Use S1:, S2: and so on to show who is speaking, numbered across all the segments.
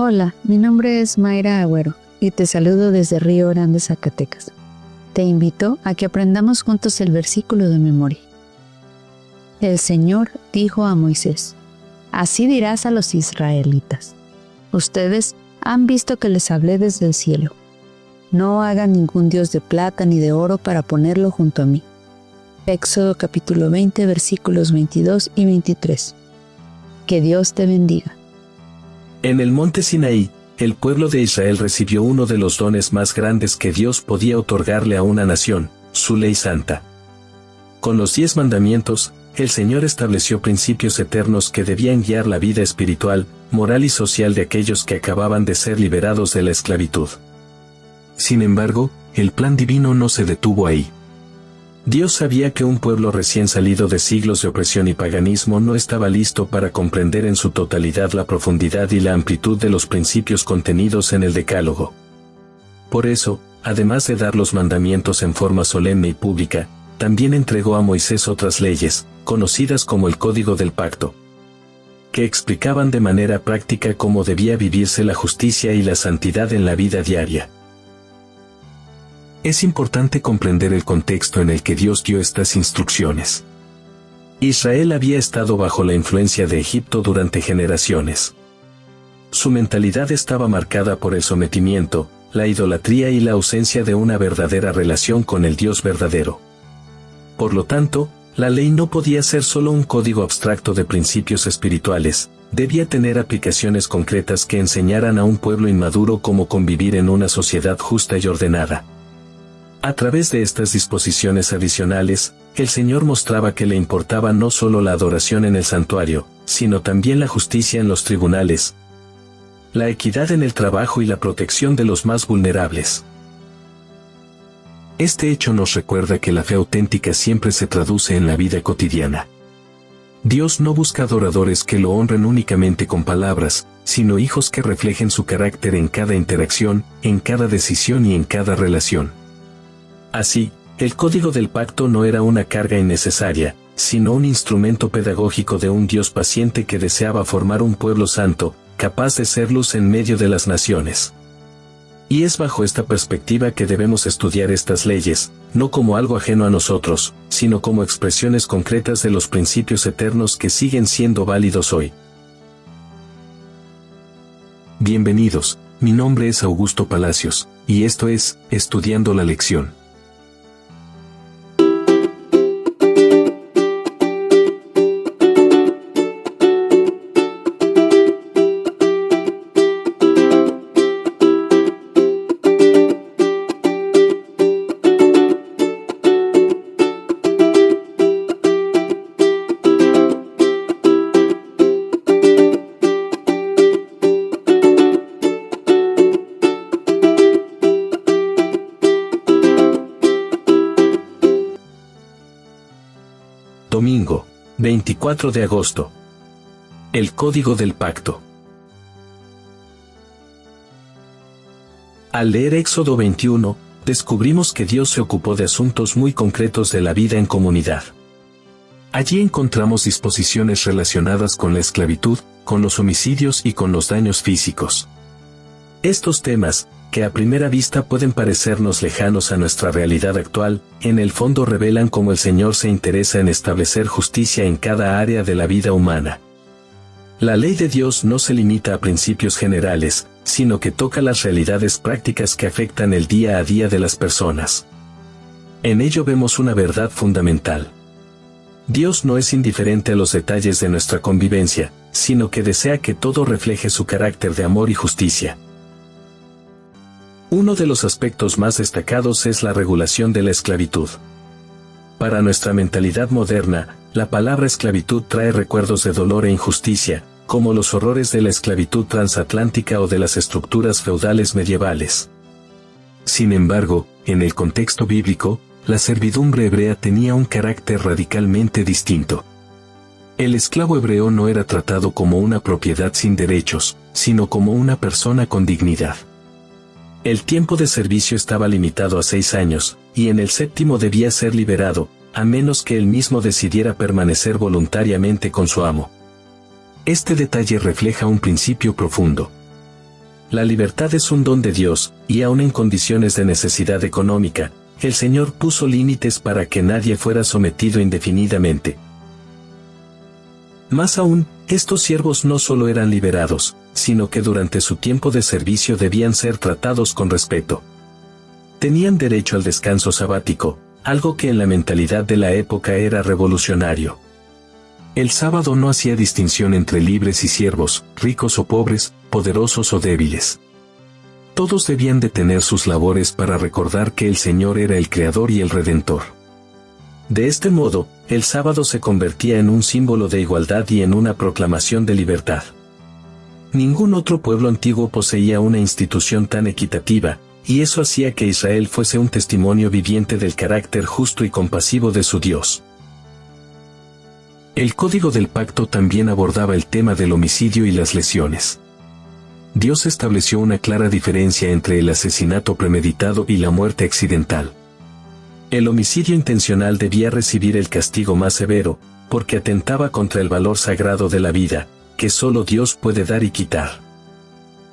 S1: Hola, mi nombre es Mayra Agüero y te saludo desde Río Grande, Zacatecas. Te invito a que aprendamos juntos el versículo de memoria. El Señor dijo a Moisés: así dirás a los israelitas: ustedes han visto que les hablé desde el cielo. No hagan ningún dios de plata ni de oro para ponerlo junto a mí. Éxodo capítulo 20, versículos 22 y 23. Que Dios te bendiga.
S2: En el monte Sinaí, el pueblo de Israel recibió uno de los dones más grandes que Dios podía otorgarle a una nación, su ley santa. Con los 10 mandamientos, el Señor estableció principios eternos que debían guiar la vida espiritual, moral y social de aquellos que acababan de ser liberados de la esclavitud. Sin embargo, el plan divino no se detuvo ahí. Dios sabía que un pueblo recién salido de siglos de opresión y paganismo no estaba listo para comprender en su totalidad la profundidad y la amplitud de los principios contenidos en el Decálogo. Por eso, además de dar los mandamientos en forma solemne y pública, también entregó a Moisés otras leyes, conocidas como el Código del Pacto, que explicaban de manera práctica cómo debía vivirse la justicia y la santidad en la vida diaria. Es importante comprender el contexto en el que Dios dio estas instrucciones. Israel había estado bajo la influencia de Egipto durante generaciones. Su mentalidad estaba marcada por el sometimiento, la idolatría y la ausencia de una verdadera relación con el Dios verdadero. Por lo tanto, la ley no podía ser solo un código abstracto de principios espirituales, debía tener aplicaciones concretas que enseñaran a un pueblo inmaduro cómo convivir en una sociedad justa y ordenada. A través de estas disposiciones adicionales, el Señor mostraba que le importaba no solo la adoración en el santuario, sino también la justicia en los tribunales, la equidad en el trabajo y la protección de los más vulnerables. Este hecho nos recuerda que la fe auténtica siempre se traduce en la vida cotidiana. Dios no busca adoradores que lo honren únicamente con palabras, sino hijos que reflejen su carácter en cada interacción, en cada decisión y en cada relación. Así, el Código del Pacto no era una carga innecesaria, sino un instrumento pedagógico de un Dios paciente que deseaba formar un pueblo santo, capaz de ser luz en medio de las naciones. Y es bajo esta perspectiva que debemos estudiar estas leyes, no como algo ajeno a nosotros, sino como expresiones concretas de los principios eternos que siguen siendo válidos hoy. Bienvenidos, mi nombre es Augusto Palacios, y esto es Estudiando la Lección. Domingo, 24 de agosto. El Código del Pacto. Al leer Éxodo 21, descubrimos que Dios se ocupó de asuntos muy concretos de la vida en comunidad. Allí encontramos disposiciones relacionadas con la esclavitud, con los homicidios y con los daños físicos. Estos temas, que a primera vista pueden parecernos lejanos a nuestra realidad actual, en el fondo revelan cómo el Señor se interesa en establecer justicia en cada área de la vida humana. La ley de Dios no se limita a principios generales, sino que toca las realidades prácticas que afectan el día a día de las personas. En ello vemos una verdad fundamental. Dios no es indiferente a los detalles de nuestra convivencia, sino que desea que todo refleje su carácter de amor y justicia. Uno de los aspectos más destacados es la regulación de la esclavitud. Para nuestra mentalidad moderna, la palabra esclavitud trae recuerdos de dolor e injusticia, como los horrores de la esclavitud transatlántica o de las estructuras feudales medievales. Sin embargo, en el contexto bíblico, la servidumbre hebrea tenía un carácter radicalmente distinto. El esclavo hebreo no era tratado como una propiedad sin derechos, sino como una persona con dignidad. El tiempo de servicio estaba limitado a 6 años, y en el 7º debía ser liberado, a menos que él mismo decidiera permanecer voluntariamente con su amo. Este detalle refleja un principio profundo. La libertad es un don de Dios, y aun en condiciones de necesidad económica, el Señor puso límites para que nadie fuera sometido indefinidamente. Más aún, estos siervos no solo eran liberados, sino que durante su tiempo de servicio debían ser tratados con respeto. Tenían derecho al descanso sabático, algo que en la mentalidad de la época era revolucionario. El sábado no hacía distinción entre libres y siervos, ricos o pobres, poderosos o débiles. Todos debían detener sus labores para recordar que el Señor era el Creador y el Redentor. De este modo, el sábado se convertía en un símbolo de igualdad y en una proclamación de libertad. Ningún otro pueblo antiguo poseía una institución tan equitativa, y eso hacía que Israel fuese un testimonio viviente del carácter justo y compasivo de su Dios. El Código del Pacto también abordaba el tema del homicidio y las lesiones. Dios estableció una clara diferencia entre el asesinato premeditado y la muerte accidental. El homicidio intencional debía recibir el castigo más severo, porque atentaba contra el valor sagrado de la vida, que solo Dios puede dar y quitar.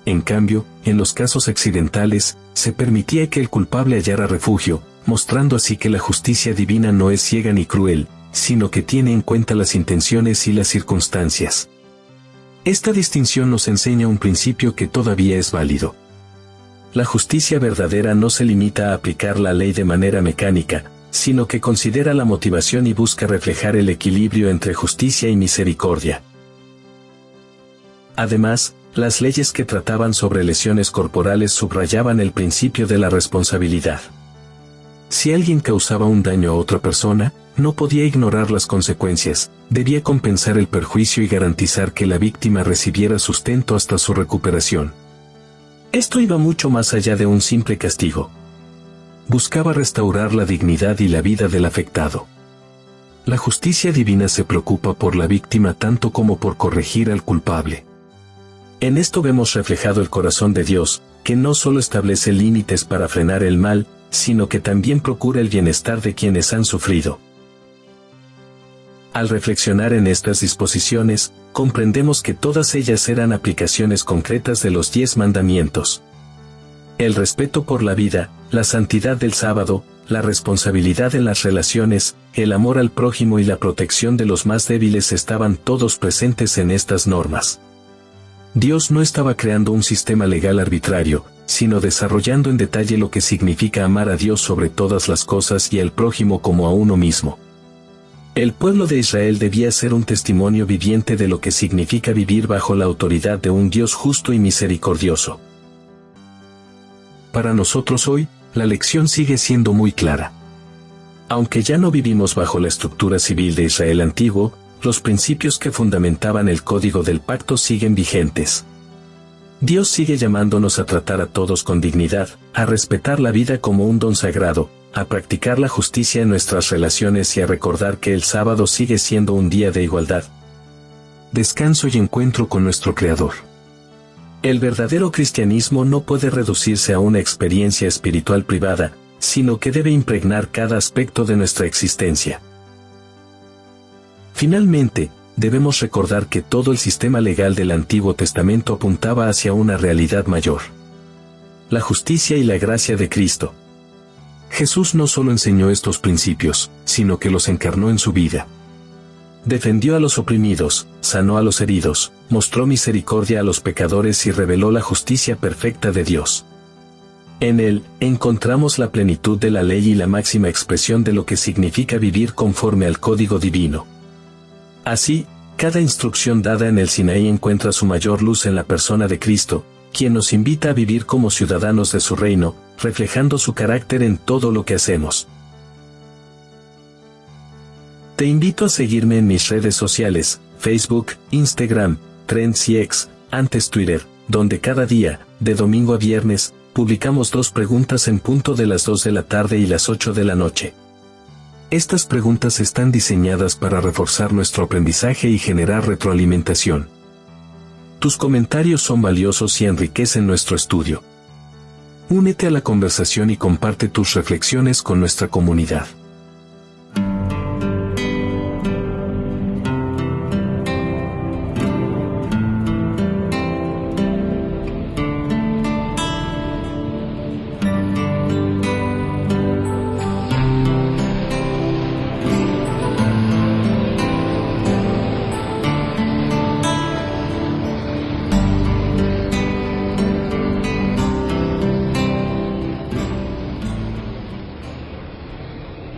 S2: En cambio, en los casos accidentales, se permitía que el culpable hallara refugio, mostrando así que la justicia divina no es ciega ni cruel, sino que tiene en cuenta las intenciones y las circunstancias. Esta distinción nos enseña un principio que todavía es válido. La justicia verdadera no se limita a aplicar la ley de manera mecánica, sino que considera la motivación y busca reflejar el equilibrio entre justicia y misericordia. Además, las leyes que trataban sobre lesiones corporales subrayaban el principio de la responsabilidad. Si alguien causaba un daño a otra persona, no podía ignorar las consecuencias, debía compensar el perjuicio y garantizar que la víctima recibiera sustento hasta su recuperación. Esto iba mucho más allá de un simple castigo. Buscaba restaurar la dignidad y la vida del afectado. La justicia divina se preocupa por la víctima tanto como por corregir al culpable. En esto vemos reflejado el corazón de Dios, que no solo establece límites para frenar el mal, sino que también procura el bienestar de quienes han sufrido. Al reflexionar en estas disposiciones, comprendemos que todas ellas eran aplicaciones concretas de los 10 mandamientos. El respeto por la vida, la santidad del sábado, la responsabilidad en las relaciones, el amor al prójimo y la protección de los más débiles estaban todos presentes en estas normas. Dios no estaba creando un sistema legal arbitrario, sino desarrollando en detalle lo que significa amar a Dios sobre todas las cosas y al prójimo como a uno mismo. El pueblo de Israel debía ser un testimonio viviente de lo que significa vivir bajo la autoridad de un Dios justo y misericordioso. Para nosotros hoy, la lección sigue siendo muy clara. Aunque ya no vivimos bajo la estructura civil de Israel antiguo, los principios que fundamentaban el Código del Pacto siguen vigentes. Dios sigue llamándonos a tratar a todos con dignidad, a respetar la vida como un don sagrado, a practicar la justicia en nuestras relaciones y a recordar que el sábado sigue siendo un día de igualdad, descanso y encuentro con nuestro Creador. El verdadero cristianismo no puede reducirse a una experiencia espiritual privada, sino que debe impregnar cada aspecto de nuestra existencia. Finalmente, debemos recordar que todo el sistema legal del Antiguo Testamento apuntaba hacia una realidad mayor: la justicia y la gracia de Cristo. Jesús no solo enseñó estos principios, sino que los encarnó en su vida. Defendió a los oprimidos, sanó a los heridos, mostró misericordia a los pecadores y reveló la justicia perfecta de Dios. En él, encontramos la plenitud de la ley y la máxima expresión de lo que significa vivir conforme al código divino. Así, cada instrucción dada en el Sinaí encuentra su mayor luz en la persona de Cristo, quien nos invita a vivir como ciudadanos de su reino, reflejando su carácter en todo lo que hacemos. Te invito a seguirme en mis redes sociales, Facebook, Instagram, Threads y X, antes Twitter, donde cada día, de domingo a viernes, publicamos 2 preguntas en punto de las 2 de la tarde y las 8 de la noche. Estas preguntas están diseñadas para reforzar nuestro aprendizaje y generar retroalimentación. Tus comentarios son valiosos y enriquecen nuestro estudio. Únete a la conversación y comparte tus reflexiones con nuestra comunidad.